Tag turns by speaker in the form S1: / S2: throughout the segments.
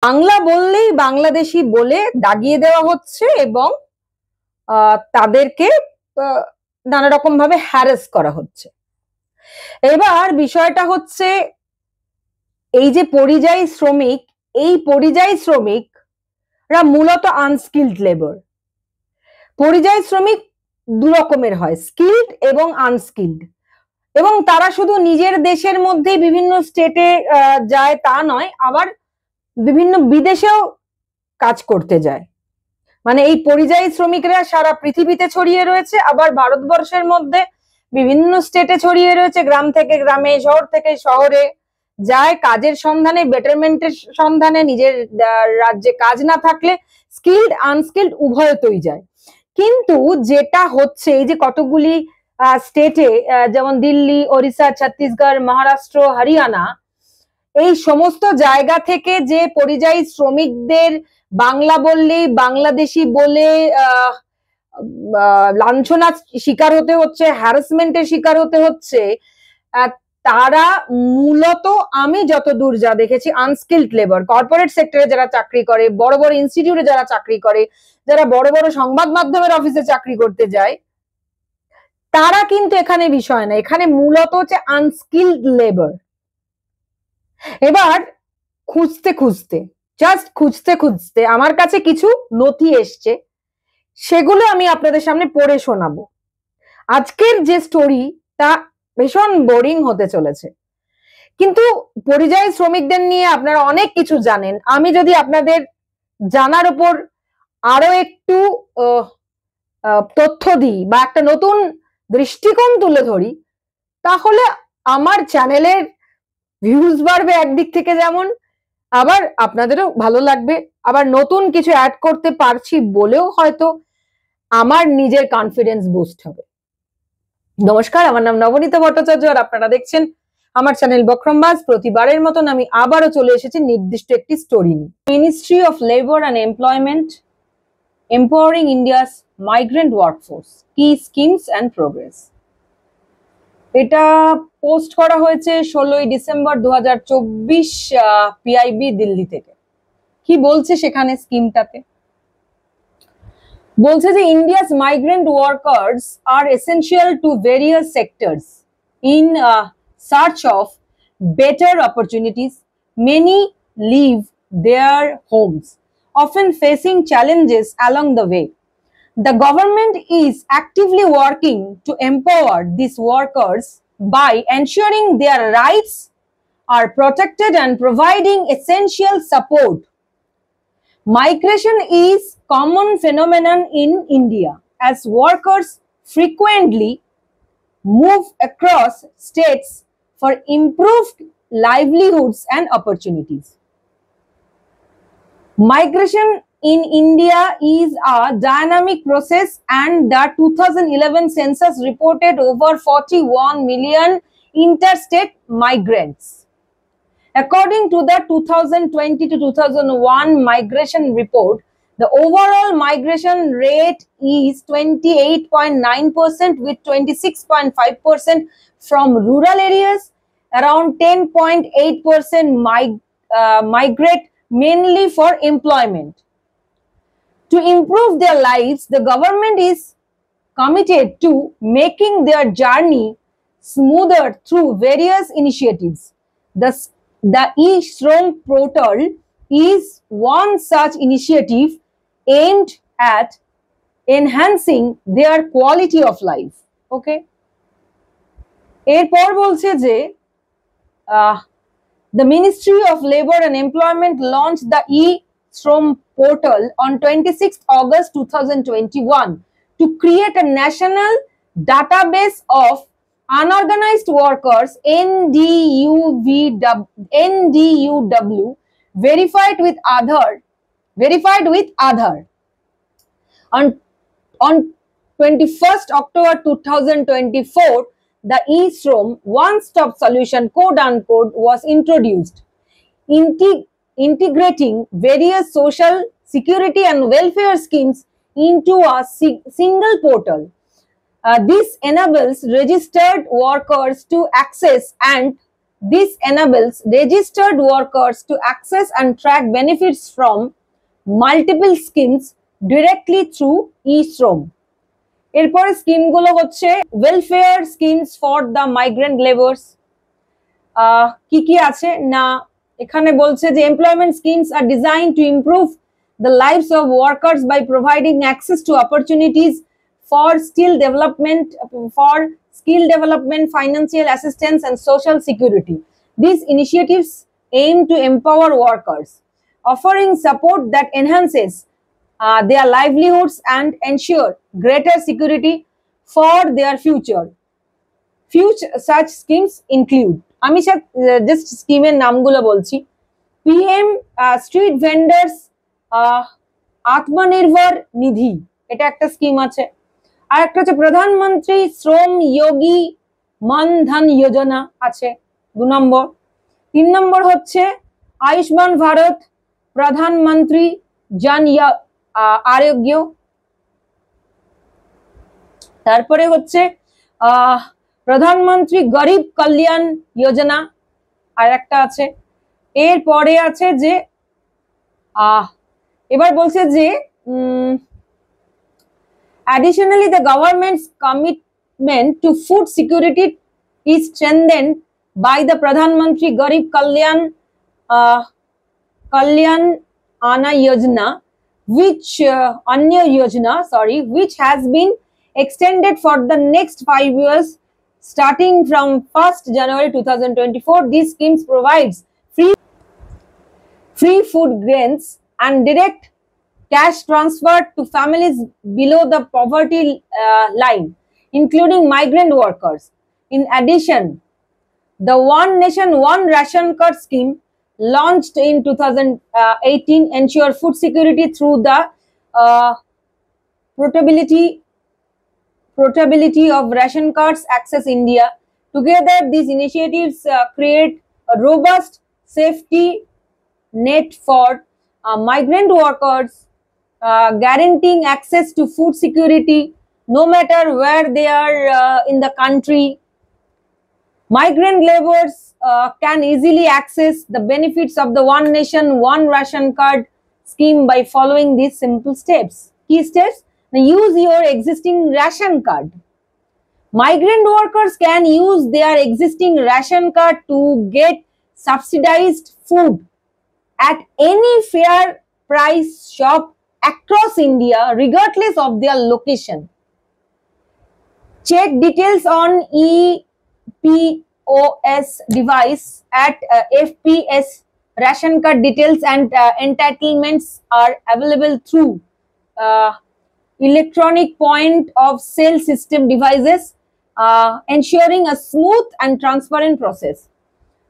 S1: বাংলা বললেই বাংলাদেশি বলে দাগিয়ে দেওয়া হচ্ছে এবং তাদেরকে নানা রকম ভাবে হ্যারাস করা হচ্ছে। এবার বিষয়টা হচ্ছে এই যে পরিযায়ী শ্রমিক, এই পরিযায়ী শ্রমিকরা মূলত আনস্কিলড লেবার। পরিযায়ী শ্রমিক দু রকমের হয়, স্কিলড এবং আনস্কিলড। এবং তারা শুধু নিজের দেশের মধ্যে বিভিন্ন স্টেটে যায় তা নয়, আবার বিভিন্ন বিদেশেও কাজ করতে যায়। মানে এই পরিযায়ী শ্রমিকরা সারা পৃথিবীতে ছড়িয়ে রয়েছে, আবার ভারতবর্ষের মধ্যে বিভিন্ন স্টেটে ছড়িয়ে রয়েছে, গ্রাম থেকে গ্রামে, শহর থেকে শহরে যায় কাজের সন্ধানে, বেটারমেন্টের সন্ধানে। নিজের রাজ্যে কাজ না থাকলে স্কিলড আনস্কিলড উভয়তই যায়। কিন্তু যেটা হচ্ছে এই যে কতগুলি স্টেটে, যেমন দিল্লি, ওড়িশা, ছত্তিশগড়, মহারাষ্ট্র, হরিয়ানা, এই সমস্ত জায়গা থেকে যে পরিযায়ী শ্রমিকদের বাংলা বললেই বাংলাদেশি বলে লাঞ্ছনার শিকার হতে হচ্ছে, হ্যারাসমেন্টের শিকার হতে হচ্ছে, তারা মূলত আমি যতদূর যা দেখেছি আনস্কিলড লেবার। কর্পোরেট সেক্টরে যারা চাকরি করে, বড় বড় ইনস্টিটিউটে যারা চাকরি করে, যারা বড় বড় সংবাদ মাধ্যমের অফিসে চাকরি করতে যায়, তারা কিন্তু এখানে বিষয় না, এখানে মূলত হচ্ছে আনস্কিলড লেবার। এবার খুঁজতে খুঁজতে, জাস্ট খুঁজতে খুঁজতে আমার কাছে কিছু নথি এসছে, সেগুলো আমি আপনাদের সামনে পড়ে শোনাবো। আজকের যে স্টোরি তা ভীষণ বোরিং হতে চলেছে, কিন্তু পরিযায়ী শ্রমিকদের নিয়ে আপনারা অনেক কিছু জানেন। আমি যদি আপনাদের জানার উপর আরো একটু তথ্য দিই বা একটা নতুন দৃষ্টিকোণ তুলে ধরি, তাহলে আমার চ্যানেলের ভিউজ বাড়বে একদিক থেকে যেমন, আবার আপনাদেরও ভালো লাগবে, আবার নতুন কিছু অ্যাড করতে পারছি বলেও হয়তো আমার নিজের কনফিডেন্স বুস্ট হবে। নমস্কার, আমার নাম নবনীতা ভট্টাচার্য আর আপনারা দেখছেন আমার চ্যানেল বক্রমবাজ। প্রতিবারের মতন আমি আবারও চলে এসেছি নির্দিষ্ট একটি স্টোরি নিয়ে। Ministry of labour and employment empowering India's migrant workforce, কি স্কিমস অ্যান্ড প্রোগ্রেস। এটা পোস্ট করা হয়েছে 16ই ডিসেম্বর 2024 পিআইবি দিল্লি থেকে। কি বলছে সেখানে স্কিমটাতে? বলছে যে India's migrant workers are essential to various sectors in search of better opportunities. Many leave their homes, often facing challenges along the way. The government is actively working to empower these workers by ensuring their rights are protected and providing essential support. Migration is a common phenomenon in India as workers frequently move across states for improved livelihoods and opportunities. Migration in India is a dynamic process, and the 2011 census reported over 41 million interstate migrants. According to the 2020 to 2001 migration report, the overall migration rate is 28.9%, with 26.5% from rural areas. Around 10.8% migrate mainly for employment. To improve their lives, the government is committed to making their journey smoother through various initiatives. The e-Shrom portal is one such initiative aimed at enhancing their quality of life. Okay? এরপর বলছে যে the Ministry of Labor and Employment launched the e-Shrom portal on 26th August 2021 to create a national database of unorganized workers, NDUW, verified with Aadhaar. On 21st October 2024, the e-Shrom one-stop solution, quote unquote, was introduced, integrating various social security and welfare schemes into a single portal. This enables registered workers to access and This enables registered workers to access and track benefits from multiple schemes directly through e-Shrom. এরপরে স্কিমগুলো হচ্ছে welfare schemes for the migrant labours. কি আছে না, এখানে বলছে যে employment schemes are design to improve the lives of workers by providing access to opportunities for skill development, financial assistance, and social security. These initiatives aim to empower workers, offering support that enhances their livelihoods and ensure greater security for their future. Few such schemes include, আমি just স্কিমের নামগুলো বলছি। PM street vendors আত্মনির্ভর নিধি, এটা একটা scheme আছে। আর একটা হচ্ছে প্রধানমন্ত্রী শ্রম যোগী মান ধন যোজনা আছে 2 নম্বর। 3 নম্বর হচ্ছে আয়ুষ্মান ভারত প্রধানমন্ত্রী জন আরোগ্য। তারপরে হচ্ছে প্রধানমন্ত্রী গরিব কল্যাণ যোজনা আর একটা আছে। এরপরে আছে যে এবার বলছে যে additionally, the government's commitment to food security is strengthened by the Pradhan Mantri Garib Kalyan Anna Yojana, which has been extended for the next 5 years, starting from 1st January 2024. These schemes provides free food grains and direct cash transferred to families below the poverty line, including migrant workers. In addition, the One Nation, One Ration Card scheme launched in 2018 ensure food security through the portability of ration cards access India. Together, these initiatives create a robust safety net for migrant workers, guaranteeing access to food security no matter where they are in the country. Migrant laborers can easily access the benefits of the One Nation, One Ration Card scheme by following these simple steps. Key steps: now, use your existing ration card. Migrant workers can use their existing ration card to get subsidized food at any fair price shop across India, regardless of their location. Check details on EPOS device at FPS. Ration card details and entitlements are available through electronic point of sale system devices, ensuring a smooth and transparent process.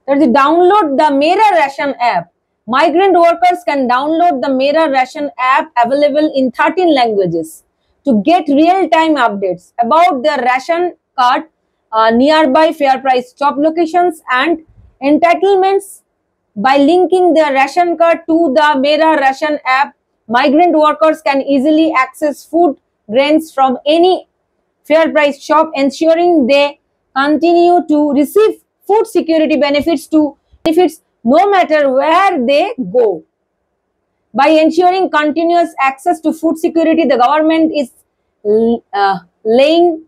S1: There's a download the Mera Ration app. Migrant workers can download the Mera Ration app available in 13 languages to get real-time updates about their ration card, nearby fair price shop locations and entitlements. By linking their ration card to the Mera Ration app, migrant workers can easily access food grains from any fair price shop, ensuring they continue to receive food security benefits no matter where they go. By ensuring continuous access to food security, the government is laying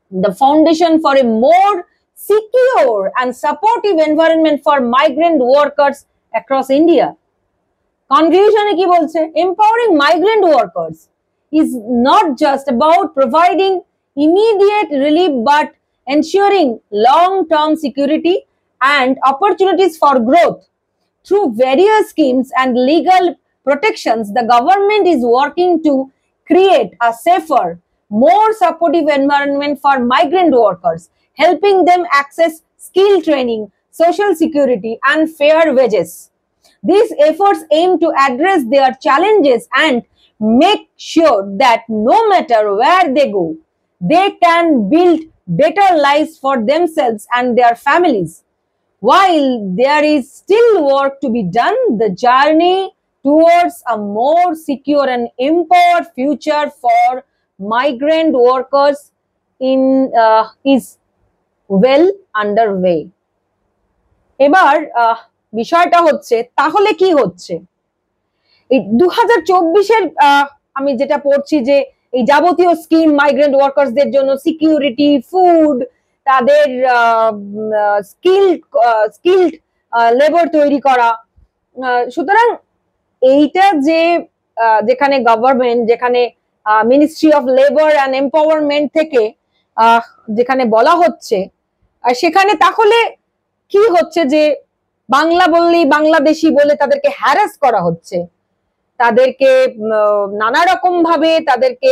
S1: the foundation for a more secure and supportive environment for migrant workers across India. Conclusion কি বলছে? Empowering migrant workers is not just about providing immediate relief but ensuring long-term security and opportunities for growth. Through various schemes and legal protections, the government is working to create a safer, more supportive environment for migrant workers, helping them access skill training, social security, and fair wages. These efforts aim to address their challenges and make sure that no matter where they go, they can build better lives for themselves and their families. While there is still work to be done, the journey towards a more secure and empowered future for migrant workers is well underway. এবার বিষয়টা হচ্ছে তাহলে কি হচ্ছে এই 2024-এর আমি যেটা পড়ছি যে এই যাবতীয় স্কিম মাইগ্রেন্ট ওয়ার্কার্সদের জন্য সিকিউরিটি, ফুড, তাদের স্কিল্ড লেবার তৈরি করা। সুতরাং এইটা যে যেখানে গভর্নমেন্ট, যেখানে ministry of labour and empowerment থেকে যেখানে বলা হচ্ছে, সেখানে তাহলে কি হচ্ছে যে বাংলা বললেই বাংলাদেশি বলে তাদেরকে হ্যারাস করা হচ্ছে, তাদেরকে নানা রকম ভাবে তাদেরকে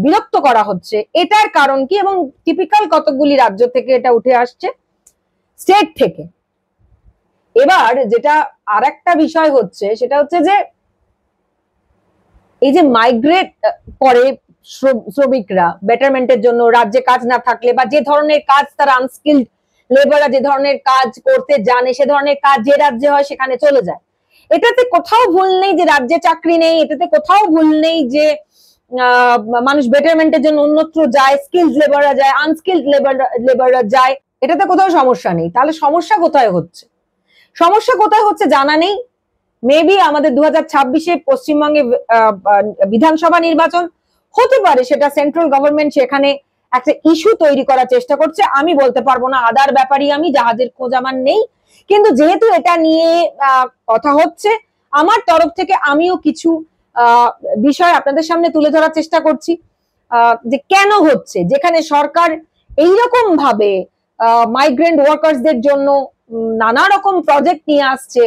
S1: বিরক্ত করা হচ্ছে। এটার কারণ কি? এবং টিপিক্যাল কতগুলি রাজ্য থেকে এটা উঠে আসছে, স্টেট থেকে। এবার যেটা আর একটা বিষয় হচ্ছে সেটা হচ্ছে যে এই যে মাইগ্রেট করে শ্রমিকরা বেটারমেন্টের জন্য, রাজ্যে কাজ না থাকলে বা যে ধরনের কাজ তারা আনস্কিল্ড লেবাররা যে ধরনের কাজ করতে জানে সে ধরনের কাজ যে রাজ্যে হয় সেখানে চলে যায়। এটাতে কোথাও ভুল নেই যে রাজ্যে চাকরি নেই, এটাতে কোথাও ভুল নেই যে মানুষ বেটারমেন্টের জন্য অন্যত্র যায়, স্কিলড লেবাররা যায়, আনস্কিল্ড লেবাররা যায়, এটাতে কোথাও সমস্যা নেই। তাহলে সমস্যা কোথায় হচ্ছে? সমস্যা কোথায় হচ্ছে জানা নেই। মেবি আমাদের 2026-এ পশ্চিমবঙ্গে বিধানসভা নির্বাচন হতে পারে, সেটা সেন্ট্রাল গভর্নমেন্ট সেখানে একটা ইস্যু তৈরি করার চেষ্টা করছে। আমি বলতে পারবো না, আদার ব্যাপারই আমি, জাহাজের খোঁজ আমার নেই। কিন্তু যেহেতু এটা নিয়ে কথা হচ্ছে, আমার তরফ থেকে আমিও কিছু বিষয় আপনাদের সামনে তুলে ধরার চেষ্টা করছি যে কেন হচ্ছে, যেখানে সরকার এইরকম ভাবে মাইগ্রেন্ট ওয়ার্কার্সদের জন্য নানা রকম প্রজেক্ট নিয়ে আসছে,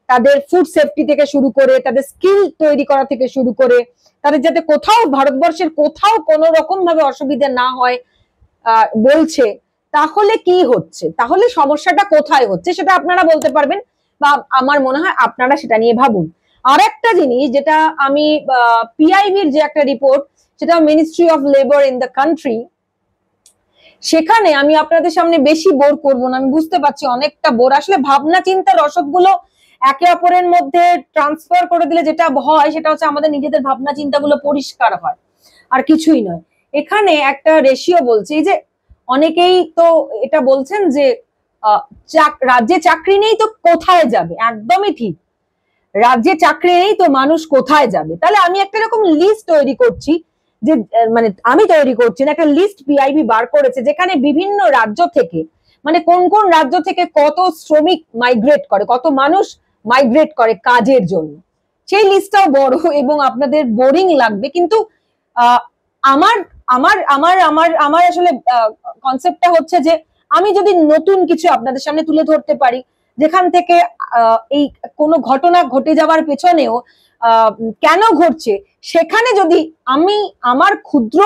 S1: তাদের ফুড সেফটি থেকে শুরু করে, তাদের স্কিল তৈরি করা থেকে শুরু করে, তাদের যাতে কোথাও ভারতবর্ষের কোথাও কোনো রকম ভাবে অসুবিধা না হয় বলছে। তাহলে কি হচ্ছে? তাহলে সমস্যাটা কোথায় হচ্ছে সেটা আপনারা বলতে পারবেন, বা আমার মনে হয় আপনারা সেটা নিয়ে ভাবুন। আর একটা জিনিস যেটা আমি পিআইবির যে একটা রিপোর্ট, সেটা ministry of labour in the country, সেখানে আমি আপনাদের সামনে বেশি বোর করব না, আমি বুঝতে পারছি অনেকটা বোর। আসলে ভাবনা চিন্তার রসদগুলো একে অপরের মধ্যে ট্রান্সফার করে দিলে যেটা হয় সেটা হচ্ছে আমাদের নিজেদের ভাবনা চিন্তাগুলো পরিষ্কার হয়, আর কিছুই নয়। এখানে একটা রেশিও বলছে, এই যে অনেকেই তো এটা বলছেন যে রাজ্যে চাকরি নেই তো কোথায় যাবে। একদমই ঠিক, রাজ্যে চাকরি নেই তো মানুষ কোথায় যাবে। তাহলে আমি একটা রকম লিস্ট তৈরি করছি, যে মানে আমি তৈরি করছি না, একটা লিস্ট পিআইবি বার করেছে যেখানে বিভিন্ন রাজ্য থেকে, মানে কোন কোন রাজ্য থেকে কত শ্রমিক মাইগ্রেট করে, কত মানুষ মাইগ্রেট করে কাজের জন্য। সেই লিস্টটাও বড় এবং আপনাদের বোরিং লাগবে, কিন্তু আমার আমার আমার আমার আমার আসলে কনসেপ্টটা হচ্ছে যে আমি যদি নতুন কিছু আপনাদের সামনে তুলে ধরতে পারি, যেখান থেকে এই কোনো ঘটনা ঘটে যাওয়ার পেছনেও কেন ঘটছে, সেখানে যদি আমি আমার ক্ষুদ্র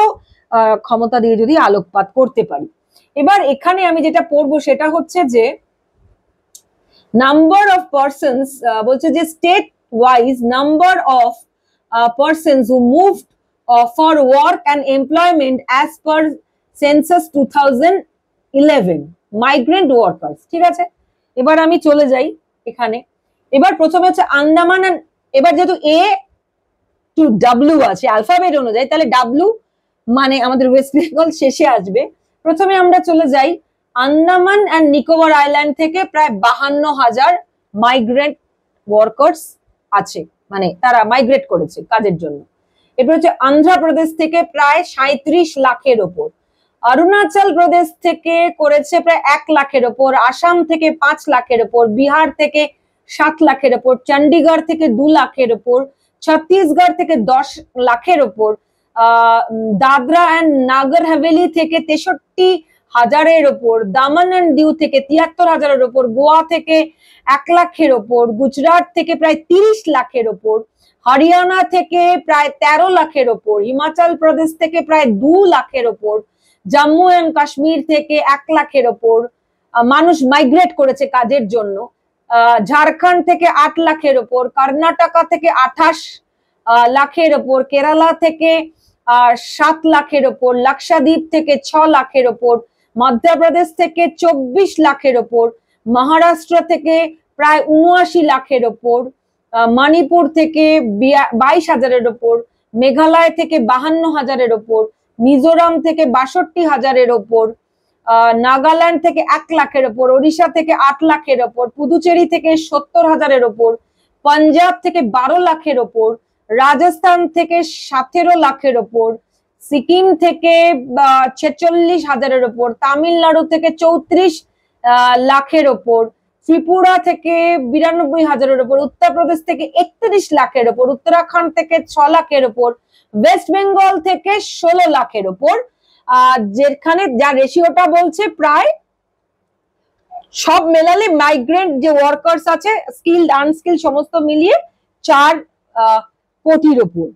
S1: ক্ষমতা দিয়ে যদি আলোকপাত করতে পারি। এবার এখানে আমি যেটা পড়বো সেটা হচ্ছে যে নাম্বার অফ পার্সনস, বলছে যে state wise number of persons who moved for work and employment as per census 2011 migrant workers. ঠিক আছে, এবার আমি চলে যাই এখানে। এবার প্রথমে হচ্ছে আন্দামান, এবার যেহেতু এ টু ডাব্লিউ আছে অ্যালফাবেট অনুযায়ী, তাহলে ডাব্লিউ মানে আমাদের ওয়েস্ট বেঙ্গল শেষে আসবে। প্রথমে আমরা চলে যাই আন্দামান অ্যান্ড নিকোবর আইল্যান্ড থেকে প্রায় 52,000 মাইগ্রেন্ট ওয়ার্কার্স আছে, মানে তারা মাইগ্রেট করেছে কাজের জন্য। এরপর হচ্ছে অন্ধ্রপ্রদেশ থেকে প্রায় 37 লাখের ওপর, অরুণাচল প্রদেশ থেকে করেছে প্রায় 1 লাখের ওপর, আসাম থেকে 5 লাখের ওপর, বিহার থেকে 7 লাখের ওপর, চণ্ডীগড় থেকে 2 লাখের ওপর, ছত্তিশগড় থেকে 10 লাখের ওপর, দাদরা অ্যান্ড নাগর হাভেলি থেকে 63,000-এর ওপর, দামন অ্যান্ড দিউ থেকে 73,000-এর ওপর, গোয়া থেকে 1 লাখের ওপর, গুজরাট থেকে প্রায় 30 লাখের ওপর, হরিয়ানা থেকে প্রায় 13 লাখের ওপর, হিমাচল প্রদেশ থেকে প্রায় 2 লাখের ওপর, জম্মু এন্ড কাশ্মীর থেকে 1 লাখের ওপর মানুষ মাইগ্রেট করেছে কাজের জন্য, ঝাড়খণ্ড থেকে 8 লাখের ওপর, কর্ণাটকা থেকে 28 লাখের ওপর, কেরালা থেকে 7 লাখের ওপর, লাক্ষাদ্বীপ থেকে 6 লাখের ওপর, মধ্যপ্রদেশ থেকে 24 লাখের ওপর, মহারাষ্ট্র থেকে প্রায় 79 লাখের ওপর, মণিপুর থেকে 22,000-এর ওপর, মেঘালয় থেকে 52,000-এর ওপর, মিজোরাম থেকে 62,000-এর ওপর, নাগাল্যান্ড থেকে 1 লাখের ওপর, ওড়িশা থেকে 8 লাখের ওপর, পুদুচেরি থেকে 70,000-এর ওপর, পাঞ্জাব থেকে 12 লাখের ওপর, রাজস্থান থেকে 17 লাখের ওপর, সিকিম থেকে 46,000-এর ওপর, তামিলনাড়ু থেকে 34 লাখের ওপর, ত্রিপুরা থেকে 92,000-এর ওপর, উত্তরপ্রদেশ থেকে 31 লাখের ওপর, উত্তরাখণ্ড থেকে 6 লাখের ওপর, ওয়েস্ট বেঙ্গল থেকে 16 লাখের ওপর, যেখানে যা রেশিওটা বলছে প্রায় সব মেলালে মাইগ্রেন্ট যে ওয়ার্কার্স আছে, স্কিলড আনস্কিলড সমস্ত মিলিয়ে 4 কোটির ওপর।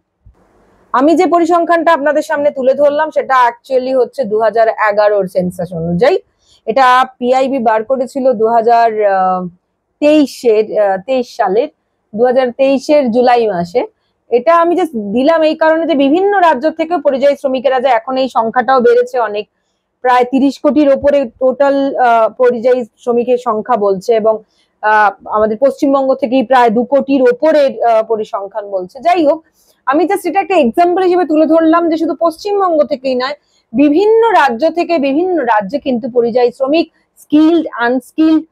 S1: আমি যে পরিসংখ্যানটা আপনাদের সামনে তুলে ধরলাম সেটা অ্যাকচুয়ালি হচ্ছে 2011-র সেন্সাস অনুযায়ী। এটা পিআইবি বার করেছিল 2023 সালের 2023-এর জুলাই মাসে। এটা আমি জাস্ট দিলাম এই কারণে যে বিভিন্ন রাজ্য থেকে পরিযায়ী শ্রমিকেরা যে এখন এই সংখ্যাটাও বেড়েছে অনেক, প্রায় 30 কোটির ওপরে টোটাল পরিযায়ী শ্রমিকের সংখ্যা বলছে, এবং আমাদের পশ্চিমবঙ্গ থেকেই প্রায় 2 কোটির ওপরে পরিসংখ্যান বলছে। যাই হোক, আমি জাস্ট এটা একটা এক্সাম্পল হিসেবে তুলে ধরলাম যে শুধু পশ্চিমবঙ্গ থেকেই নয়, বিভিন্ন রাজ্য থেকে বিভিন্ন রাজ্যে কিন্তু পরিযায়ী শ্রমিক, স্কিলড আনস্কিলড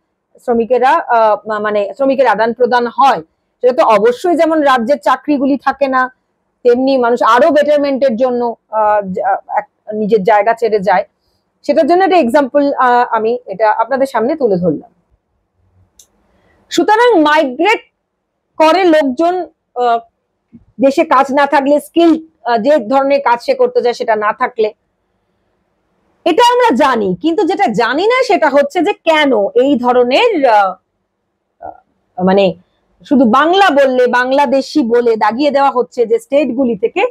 S1: শ্রমিকেরা মানে শ্রমিকের আদান প্রদান হয়। সেটা তো অবশ্যই যেমন রাজ্যের চাকরিগুলি থাকে না, তেমনি মানুষ আরো বেটারমেন্টের জন্য নিজের জায়গা ছেড়ে যায়। সেটার জন্য একটা এক্সাম্পল আমি এটা আপনাদের সামনে তুলে ধরলাম। সুতরাং মাইগ্রেট করে লোকজন দেশে কাজ না থাকলে, স্কিল যে ধরনের কাজ সে করতে যায় সেটা না থাকলে, এটা আমরা জানি, কিন্তু যেটা জানি না সেটা হচ্ছে যে কেন এই ধরনের মানে শুধু বাংলা বললে, বাংলাদেশি বলে দাগিয়ে দেওয়া হচ্ছে যে স্টেটগুলি থেকে,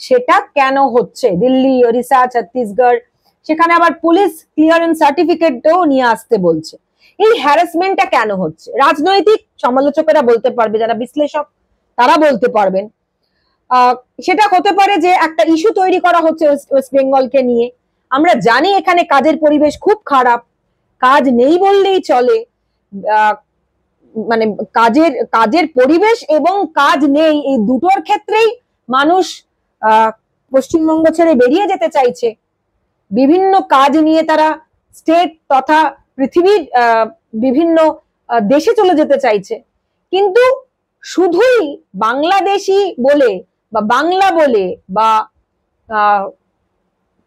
S1: সেটা কেন হচ্ছে? দিল্লি, ওড়িশা, ছত্তিশগড়, সেখানে আবার পুলিশ ক্লিয়ারেন্স সার্টিফিকেটও নিয়ে আসতে বলছে। এই হ্যারাসমেন্টটা কেন হচ্ছে? রাজনৈতিক সমালোচকেরা বলতে পারবে, যারা বিশ্লেষক তারা বলতে পারবেন। সেটা হতে পারে যে একটা ইস্যু তৈরি করা হচ্ছে ওয়েস্ট বেঙ্গলকে নিয়ে। আমরা জানি এখানে কাজের পরিবেশ খুব খারাপ, কাজ নেই বললেই চলে, মানে কাজের পরিবেশ এবং কাজ নেই এই দুটোর ক্ষেত্রেই মানুষ পশ্চিমবঙ্গ ছেড়ে বেরিয়ে যেতে চাইছে। বিভিন্ন কাজ নিয়ে তারা স্টেট তথা পৃথিবীর বিভিন্ন দেশে চলে যেতে চাইছে। কিন্তু শুধুই বাংলাদেশি বলে বা বাংলা বলে বা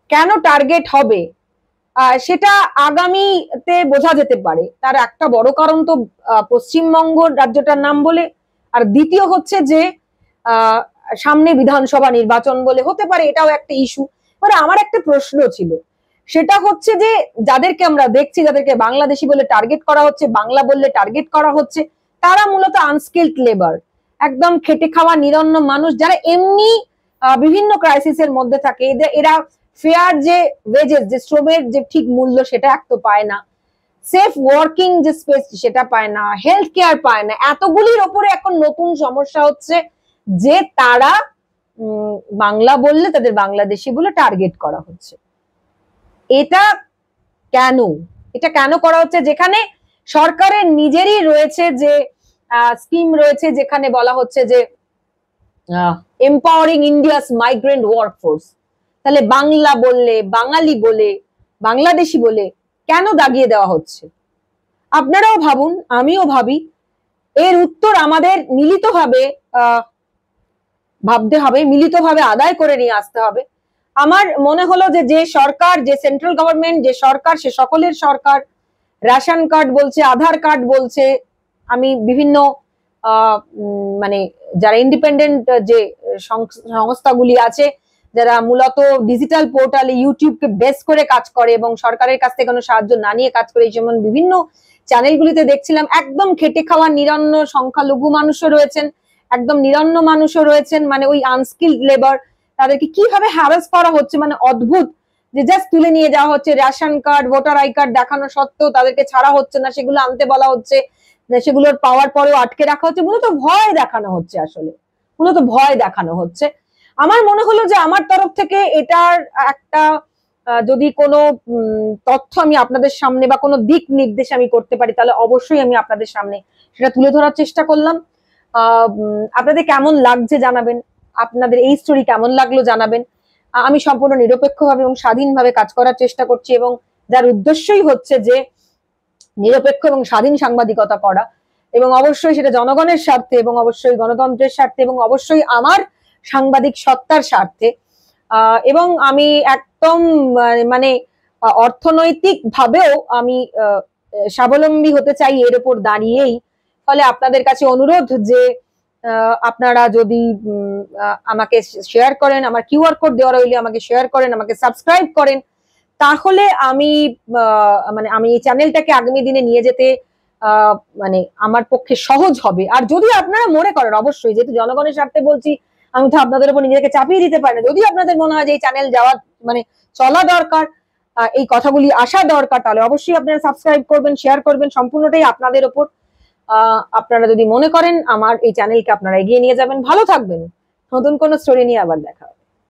S1: কেন টার্গেট হবে সেটা আগামীতে বোঝা যেতে পারে। তার একটা বড় কারণ তো পশ্চিমবঙ্গ রাজ্যটার নাম বলে, আর দ্বিতীয় হচ্ছে যে সামনে বিধানসভা নির্বাচন বলে হতে পারে, এটাও একটা ইস্যু। এবারে আমার একটা প্রশ্ন ছিল, সেটা হচ্ছে যে যাদেরকে আমরা দেখছি, যাদেরকে বাংলাদেশি বলে টার্গেট করা হচ্ছে, বাংলা বললে টার্গেট করা হচ্ছে, তারা মূলত আনস্কিলড লেবার, একদম খেটে খাওয়া নিরন্ন মানুষ, যারা এমনি বিভিন্ন ক্রাইসিসের মধ্যে থাকে। এরা ফেয়ার যে ওয়েজেস, যে শ্রমের যে ঠিক মূল্য সেটা এক তো পায় না, সেফ ওয়ার্কিং যে স্পেস সেটা পায় না, হেলথ কেয়ার পায় না। এতগুলির ওপরে এখন নতুন সমস্যা হচ্ছে যে তারা বাংলা বললে তাদের বাংলাদেশি বলে টার্গেট করা হচ্ছে। এটা কেন করা হচ্ছে? যেখানে সরকারের নিজেরই রয়েছে যে স্কিম রয়েছে, যেখানে বলা হচ্ছে যে এম্পাওয়ারিং ইন্ডিয়াস মাইগ্রেন্ট ওয়ার্কফোর্স, তাহলে বাংলা বললে, বাঙালি বলে, বাংলাদেশি বলে কেন দাগিয়ে দেওয়া হচ্ছে? আপনারাও ভাবুন, আমিও ভাবি। এর উত্তর আমাদের মিলিতভাবে ভাবতে হবে, মিলিতভাবে আদায় করে নিয়ে আসতে হবে। আমার মনে হলো যে সরকার, যে সেন্ট্রাল গভর্নমেন্ট, যে সরকার, সে সকলের সরকার। রেশন কার্ড বলছে, আধার কার্ড বলছে, আমি বিভিন্ন মানে যারা ইন্ডিপেন্ডেন্ট যে সংস্থাগুলি আছে, যারা মূলত ডিজিটাল পোর্টালে ইউটিউবকে বেস করে কাজ করে এবং সরকারের কাছ থেকে কোনো সাহায্য না নিয়ে কাজ করে, যেমন বিভিন্ন চ্যানেলগুলিতে দেখছিলাম, একদম খেটে খাওয়া নিরন্ন সংখ্যালঘু মানুষও রয়েছেন, একদম নিরন্ন মানুষও রয়েছেন, মানে ওই আনস্কিলড লেবার, তাদেরকে কিভাবে হ্যারাস করা হচ্ছে, মানে অদ্ভুত। যে জাস্ট তুলে নিয়ে যাওয়া হচ্ছে, ration card, voter I card দেখানো সত্ত্বেও তাদেরকে ছাড়া হচ্ছে না, সেগুলো আনতে বলা হচ্ছে, সেগুলোর পাওয়ার পরেও আটকে রাখা হচ্ছে। মূলত ভয় দেখানো হচ্ছে, আসলে মূলত ভয় দেখানো হচ্ছে। আমার মনে হলো যে আমার তরফ থেকে এটার একটা যদি কোনো তথ্য আমি আপনাদের সামনে বা কোনো দিক নির্দেশ আমি করতে পারি, তাহলে অবশ্যই আমি আপনাদের সামনে সেটা তুলে ধরার চেষ্টা করলাম। আপনাদের কেমন লাগছে জানাবেন, আপনাদের এই স্টোরি কেমন লাগলো জানাবেন। আমি সম্পূর্ণ নিরপেক্ষভাবে এবং স্বাধীনভাবে কাজ করার চেষ্টা করছি এবং যার উদ্দেশ্যই হচ্ছে যে নিরপেক্ষ এবং স্বাধীন সাংবাদিকতা করা, এবং অবশ্যই সেটা জনগণের স্বার্থে, এবং অবশ্যই গণতন্ত্রের স্বার্থে, এবং অবশ্যই আমার সাংবাদিক সত্তার স্বার্থে। এবং আমি একদম মানে অর্থনৈতিক ভাবেও আমি স্বাবলম্বী হতে চাই এর উপর দাঁড়িয়েই। ফলে আপনাদের কাছে অনুরোধ যে আপনারা যদি আমাকে শেয়ার করেন, আমার কিউআর কোড দেওয়া রইলে আমাকে শেয়ার করেন, আমাকে সাবস্ক্রাইব করেন, তাহলে আমি মানে আমি এই চ্যানেলটাকে আগামী দিনে নিয়ে যেতে মানে আমার পক্ষে সহজ হবে। আর যদি আপনারা মনে করেন, অবশ্যই যেহেতু জনগণের স্বার্থে বলছি, আমি তো আপনাদের উপর নিজেকে চাপিয়ে দিতে পারি না, যদি আপনাদের মনে হয় যে এই চ্যানেল যাওয়া মানে চলা দরকার, এই কথাগুলি আসা দরকার, তাহলে অবশ্যই আপনারা সাবস্ক্রাইব করবেন, শেয়ার করবেন, সম্পূর্ণটাই আপনাদের ওপর। আপনারা যদি মনে করেন আমার এই চ্যানেলকে আপনারা এগিয়ে নিয়ে যাবেন, ভালো থাকবেন। নতুন কোনো স্টোরি নিয়ে আবার দেখা হবে।